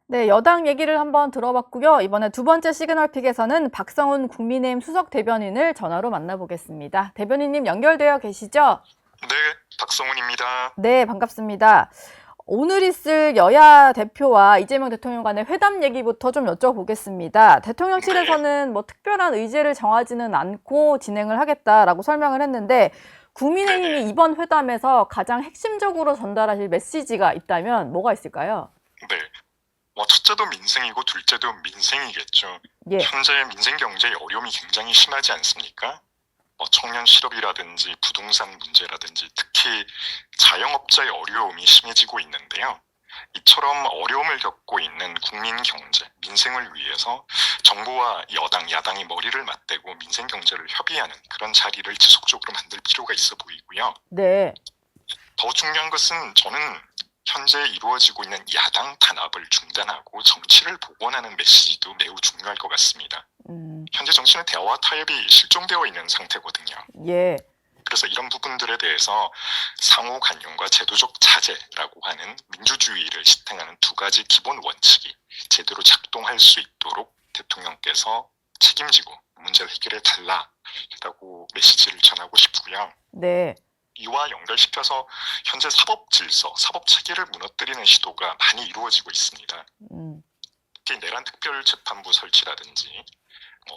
네, 여당 얘기를 한번 들어봤고요. 이번에 두 번째 시그널픽에서는 박성훈 국민의힘 수석 대변인을 전화로 만나보겠습니다. 대변인님 연결되어 계시죠? 네, 박성훈입니다. 네, 반갑습니다. 오늘 있을 여야 대표와 이재명 대통령 간의 회담 얘기부터 좀 여쭤보겠습니다. 대통령실에서는 뭐 특별한 의제를 정하지는 않고 진행을 하겠다라고 설명을 했는데 국민의힘이 이번 회담에서 가장 핵심적으로 전달하실 메시지가 있다면 뭐가 있을까요? 네, 첫째도 민생이고 둘째도 민생이겠죠. 예, 현재 민생 경제의 어려움이 굉장히 심하지 않습니까? 청년 실업이라든지 부동산 문제라든지 특히 자영업자의 어려움이 심해지고 있는데요. 이처럼 어려움을 겪고 있는 국민 경제, 민생을 위해서 정부와 여당, 야당이 머리를 맞대고 민생 경제를 협의하는 그런 자리를 지속적으로 만들 필요가 있어 보이고요. 네, 더 중요한 것은 저는 현재 이루어지고 있는 야당 단합을 중단하고 정치를 복원하는 메시지도 매우 중요할 것 같습니다. 현재 정치는 대화와 타협이 실종되어 있는 상태거든요. 예, 그래서 이런 부분들에 대해서 상호 간용과 제도적 자제라고 하는 민주주의를 실행하는 두 가지 기본 원칙이 제대로 작동할 수 있도록 대통령께서 책임지고 문제를 해결해 달라라고 메시지를 전하고 싶고요. 네, 이와 연결시켜서 현재 사법 질서, 사법 체계를 무너뜨리는 시도가 많이 이루어지고 있습니다. 특히 내란 특별재판부 설치라든지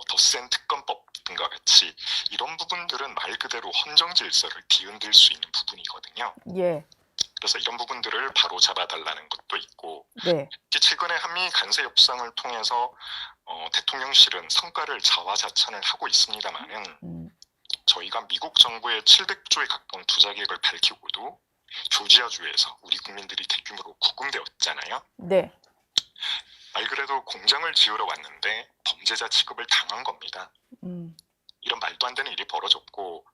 덧센 특검법 등과 같이 이런 부분들은 말 그대로 헌정 질서를 뒤흔들 수 있는 부분이거든요. 예, 그래서 이런 부분들을 바로 잡아달라는 것도 있고, 네, 특히 최근에 한미 간세 협상을 통해서 대통령실은 성과를 자화자찬을 하고 있습니다만은 저희가 미국 정부의 700조에 가까운 투자 계획을 밝히고도 조지아주에서 우리 국민들이 대규모로 구금되었잖아요. 네, 말 그대로 공장을 지으러 왔는데 범죄자 취급을 당한 겁니다. 이런 말도 안 되는 일이 벌어졌고,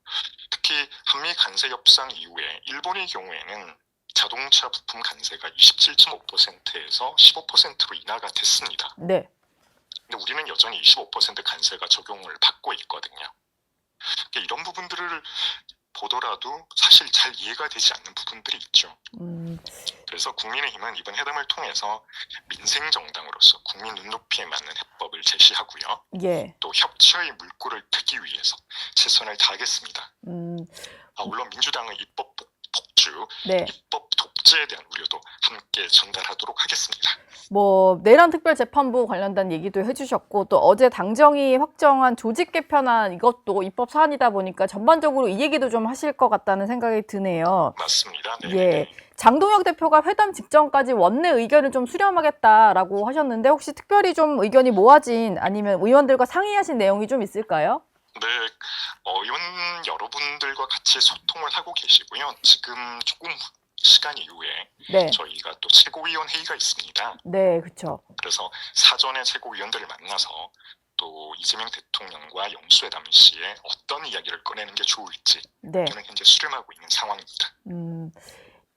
특히 한미 간세 협상 이후에 일본의 경우에는 자동차 부품 간세가 27.5%에서 15%로 인하가 됐습니다. 네. 근데 우리는 여전히 25% 간세가 적용을 받고 있거든요. 이런 부분들을 보더라도 사실 잘 이해가 되지 않는 부분들이 있죠. 그래서 국민의힘은 이번 회담을 통해서 민생정당으로서 국민 눈높이에 맞는 해법을 제시하고요. 예. 또 협치의 물꼬를 트기 위해서 최선을 다하겠습니다. 물론 민주당의 입법 폭주, 네. 입법 독재에 대한 우려도 함께 전달하도록 하겠습니다. 뭐 내란 특별재판부 관련된 얘기도 해주셨고 또 어제 당정이 확정한 조직 개편안 이것도 입법 사안이다 보니까 전반적으로 이 얘기도 좀 하실 것 같다는 생각이 드네요. 맞습니다. 네. 예. 장동혁 대표가 회담 직전까지 원내 의견을 좀 수렴하겠다라고 하셨는데 혹시 특별히 좀 의견이 모아진 아니면 의원들과 상의하신 내용이 좀 있을까요? 네, 의원 여러분들과 같이 소통을 하고 계시고요. 지금 조금 시간 이후에 네. 저희가 또 최고위원 회의가 있습니다. 네, 그렇죠. 그래서 사전에 최고위원들을 만나서 또 이재명 대통령과 영수회담 시에 어떤 이야기를 꺼내는 게 좋을지 네. 저는 현재 수렴하고 있는 상황입니다.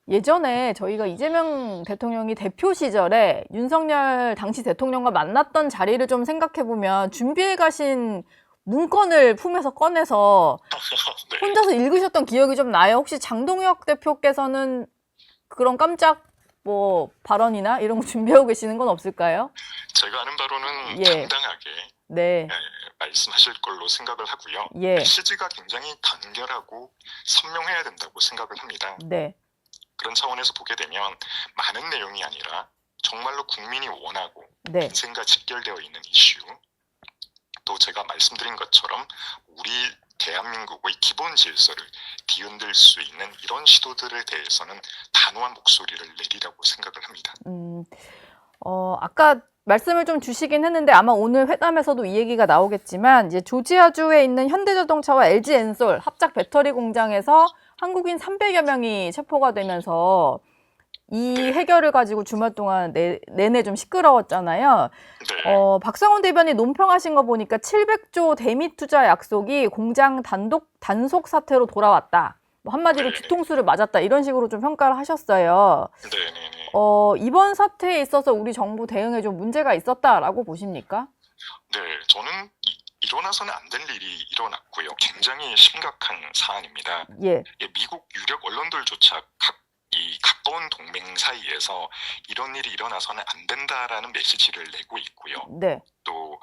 예전에 저희가 이재명 대통령이 대표 시절에 윤석열 당시 대통령과 만났던 자리를 좀 생각해보면 준비해 가신 문건을 품에서 꺼내서 네. 혼자서 읽으셨던 기억이 좀 나요. 혹시 장동혁 대표께서는 그런 깜짝 뭐 발언이나 이런 거 준비하고 계시는 건 없을까요? 제가 아는 바로는 예. 당당하게 네. 말씀하실 걸로 생각을 하고요. 예. 메시지가 굉장히 간결하고 선명해야 된다고 생각을 합니다. 네. 그런 차원에서 보게 되면 많은 내용이 아니라 정말로 국민이 원하고 네. 민생과 직결되어 있는 이슈, 또 제가 말씀드린 것처럼 우리 대한민국의 기본 질서를 뒤흔들 수 있는 이런 시도들에 대해서는 단호한 목소리를 내리라고 생각을 합니다. 아까 말씀을 좀 주시긴 했는데 아마 오늘 회담에서도 이 얘기가 나오겠지만 이제 조지아주에 있는 현대자동차와 LG엔솔 합작 배터리 공장에서 한국인 300여 명이 체포가 되면서 이 해결을 가지고 주말 동안 내내 좀 시끄러웠잖아요. 네. 박성훈 대변인 논평하신 거 보니까 700조 대미 투자 약속이 공장 단속 사태로 돌아왔다. 뭐 한마디로 뒤통수를 맞았다. 이런 식으로 좀 평가를 하셨어요. 네네네. 이번 사태에 있어서 우리 정부 대응에 좀 문제가 있었다라고 보십니까? 네, 저는 일어나서는 안 될 일이 일어났고요. 굉장히 심각한 사안입니다. 예, 미국 유력 언론들조차 이 가까운 동맹 사이에서 이런 일이 일어나서는 안 된다라는 메시지를 내고 있고요. 네. 또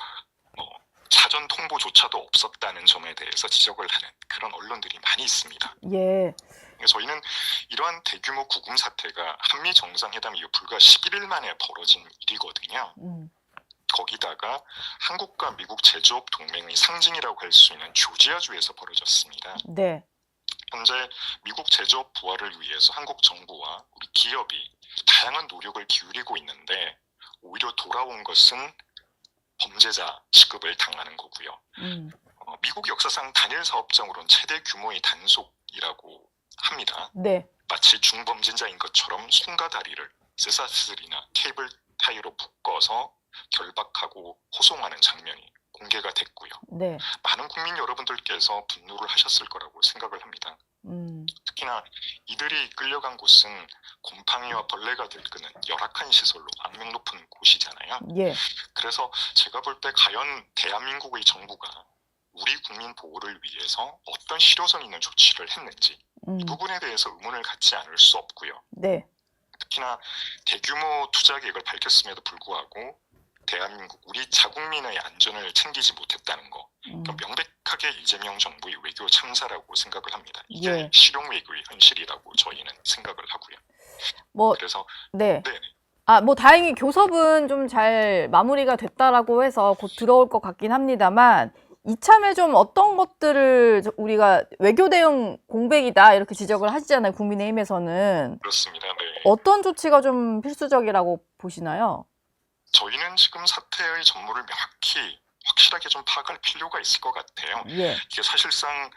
사전 통보조차도 없었다는 점에 대해서 지적을 하는 그런 언론들이 많이 있습니다. 예. 저희는 이러한 대규모 구금 사태가 한미 정상회담 이후 불과 11일 만에 벌어진 일이거든요. 거기다가 한국과 미국 제조업 동맹의 상징이라고 할 수 있는 조지아주에서 벌어졌습니다. 네. 현재 미국 제조업 부활을 위해서 한국 정부와 우리 기업이 다양한 노력을 기울이고 있는데 오히려 돌아온 것은 범죄자 취급을 당하는 거고요. 미국 역사상 단일 사업장으로는 최대 규모의 단속이라고 합니다. 네. 마치 중범죄자인 것처럼 손과 다리를 쇠사슬이나 케이블 타이로 묶어서 결박하고 호송하는 장면이 공개가 됐고요. 네. 많은 국민 여러분들께서 분노를 하셨을 거라고 생각을 합니다. 특히나 이들이 끌려간 곳은 곰팡이와 벌레가 들끓는 열악한 시설로 악명 높은 곳이잖아요. 예. 그래서 제가 볼 때 과연 대한민국의 정부가 우리 국민 보호를 위해서 어떤 실효성 있는 조치를 했는지 이 부분에 대해서 의문을 갖지 않을 수 없고요. 네. 특히나 대규모 투자 계획을 밝혔음에도 불구하고 대한민국 우리 자국민의 안전을 챙기지 못했다는 거 명백하게 이재명 정부의 외교 참사라고 생각을 합니다. 이게 예. 실용 외교의 현실이라고 저희는 생각을 하고요. 뭐 그래서 네. 네. 뭐 다행히 교섭은 좀 잘 마무리가 됐다라고 해서 곧 들어올 것 같긴 합니다만 이참에 좀 어떤 것들을 우리가 외교 대응 공백이다 이렇게 지적을 하시잖아요. 국민의힘에서는. 그렇습니다. 네. 어떤 조치가 좀 필수적이라고 보시나요? 저희는 지금 사태의 전모를 명확히 확실하게 좀 파악할 필요가 있을 것 같아요. 예. 이게 사실상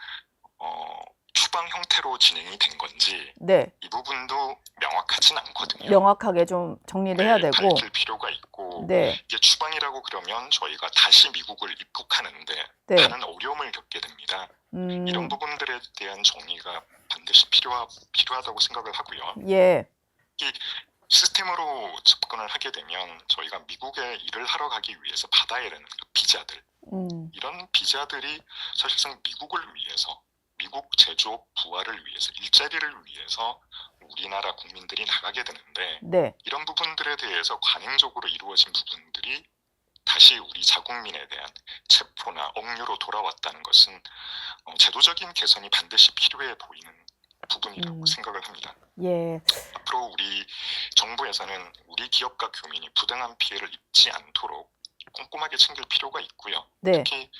추방 형태로 진행이 된 건지 네. 이 부분도 명확하진 않거든요. 명확하게 좀 정리를 해야 되고. 밝힐 필요가 있고 네. 이게 추방이라고 그러면 저희가 다시 미국을 입국하는데 네. 많은 어려움을 겪게 됩니다. 이런 부분들에 대한 정리가 반드시 필요하다고 생각을 하고요. 예. 이 시스템으로 접근을 하게 되면 저희가 미국에 일을 하러 가기 위해서 받아야 되는 그 비자들 이런 비자들이 사실상 미국을 위해서 미국 제조업 부활을 위해서 일자리를 위해서 우리나라 국민들이 나가게 되는데 네. 이런 부분들에 대해서 관행적으로 이루어진 부분들이 다시 우리 자국민에 대한 체포나 억류로 돌아왔다는 것은 제도적인 개선이 반드시 필요해 보이는 부분이라고 생각을 합니다. 예. 앞으로 우리 정부에서는 우리 기업과 교민이 부당한 피해를 입지 않도록 꼼꼼하게 챙길 필요가 있고요. 네. 특히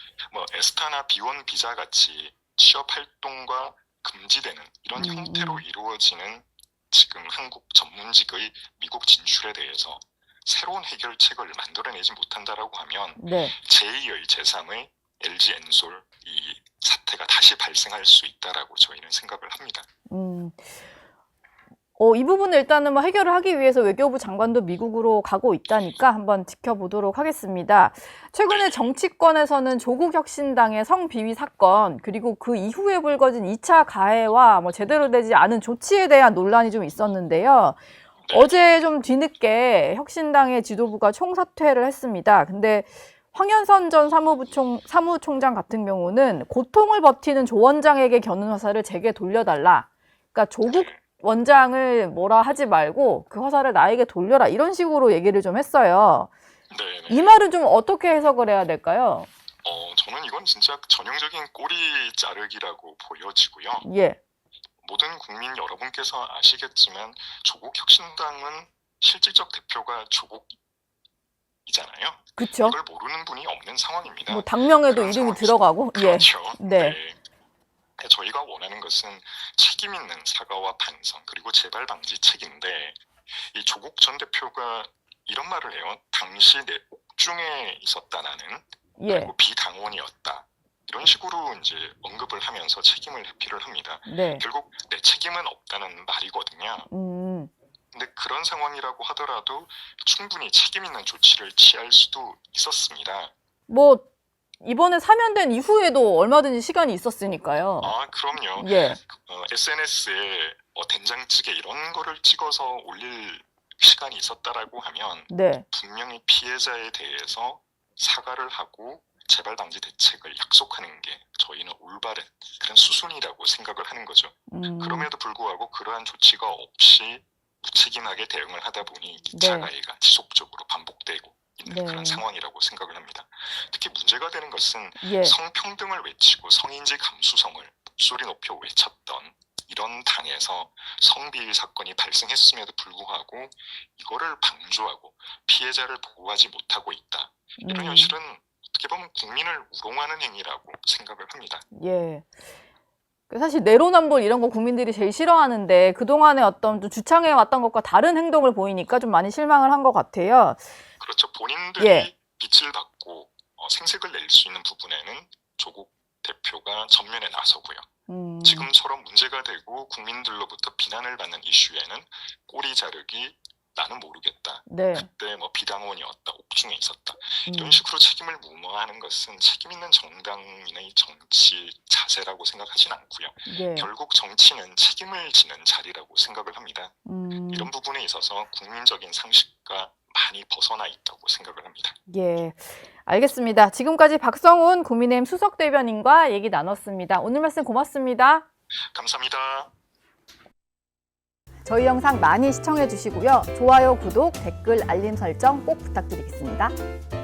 에스타나 B1 비자 같이 취업 활동과 금지되는 이런 형태로 이루어지는 지금 한국 전문직의 미국 진출에 대해서 새로운 해결책을 만들어내지 못한다라고 하면 네. 제2의 제3의 LG 엔솔 이 사태가 다시 발생할 수 있다라고 저희는 생각을 합니다. 이 부분을 일단은 뭐 해결을 하기 위해서 외교부 장관도 미국으로 가고 있다니까 한번 지켜보도록 하겠습니다. 최근에 정치권에서는 조국 혁신당의 성비위 사건 그리고 그 이후에 불거진 2차 가해와 뭐 제대로 되지 않은 조치에 대한 논란이 좀 있었는데요. 어제 좀 뒤늦게 혁신당의 지도부가 총사퇴를 했습니다. 근데 황현선 전 사무총장 같은 경우는 고통을 버티는 조 원장에게 겨눈 화살을 제게 돌려달라. 그러니까 조국 원장을 뭐라 하지 말고 그 화살을 나에게 돌려라 이런 식으로 얘기를 좀 했어요. 네네. 이 말은 좀 어떻게 해석을 해야 될까요? 저는 이건 진짜 전형적인 꼬리 자르기라고 보여지고요. 예. 모든 국민 여러분께서 아시겠지만 조국 혁신당은 실질적 대표가 조국이잖아요. 그렇죠. 이걸 모르는 분이 없는 상황입니다. 뭐 당명에도 그런 이름이 상황이죠. 들어가고. 그렇죠. 예. 네. 저희가 원하는 것은 책임 있는 사과와 반성 그리고 재발 방지책인데 이 조국 전 대표가 이런 말을 해요. 당시 내 옥중에 있었다 나는 예. 그리고 비당원이었다. 이런 식으로 이제 언급을 하면서 책임을 회피를 합니다. 네. 결국 내 책임은 없다는 말이거든요. 근데 그런 상황이라고 하더라도 충분히 책임 있는 조치를 취할 수도 있었습니다. 뭐 이번에 사면된 이후에도 얼마든지 시간이 있었으니까요. 그럼요. 예. SNS에 된장찌개 이런 거를 찍어서 올릴 시간이 있었다라고 하면 네. 분명히 피해자에 대해서 사과를 하고 재발 방지 대책을 약속하는 게 저희는 올바른 그런 수순이라고 생각을 하는 거죠. 그럼에도 불구하고 그러한 조치가 없이 무책임하게 대응을 하다 보니 2차 네. 가해가 지속적으로 반복되고 있는 네. 그런 상황이라고 생각을 합니다. 특히 문제가 되는 것은 예. 성평등을 외치고 성인지 감수성을 목소리 높여 외쳤던 이런 당에서 성비위 사건이 발생했음에도 불구하고 이거를 방조하고 피해자를 보호하지 못하고 있다. 이런 현실은 어떻게 보면 국민을 우롱하는 행위라고 생각을 합니다. 예. 사실 내로남불 이런 거 국민들이 제일 싫어하는데 그동안에 어떤 좀 주창해 왔던 것과 다른 행동을 보이니까 좀 많이 실망을 한 것 같아요. 그렇죠. 본인들이 예. 빛을 받고 생색을 낼 수 있는 부분에는 조국 대표가 전면에 나서고요. 지금처럼 문제가 되고 국민들로부터 비난을 받는 이슈에는 꼬리 자르기, 나는 모르겠다. 네. 그때 뭐 비당원이었다, 옥중에 있었다. 이런 식으로 책임을 무마하는 것은 책임 있는 정당인의 정치 자세라고 생각하진 않고요. 예. 결국 정치는 책임을 지는 자리라고 생각을 합니다. 이런 부분에 있어서 국민적인 상식과 많이 벗어나 있다고 생각을 합니다. 예. 알겠습니다. 지금까지 박성훈 국민의힘 수석대변인과 얘기 나눴습니다. 오늘 말씀 고맙습니다. 감사합니다. 저희 영상 많이 시청해 주시고요. 좋아요, 구독, 댓글, 알림 설정 꼭 부탁드리겠습니다.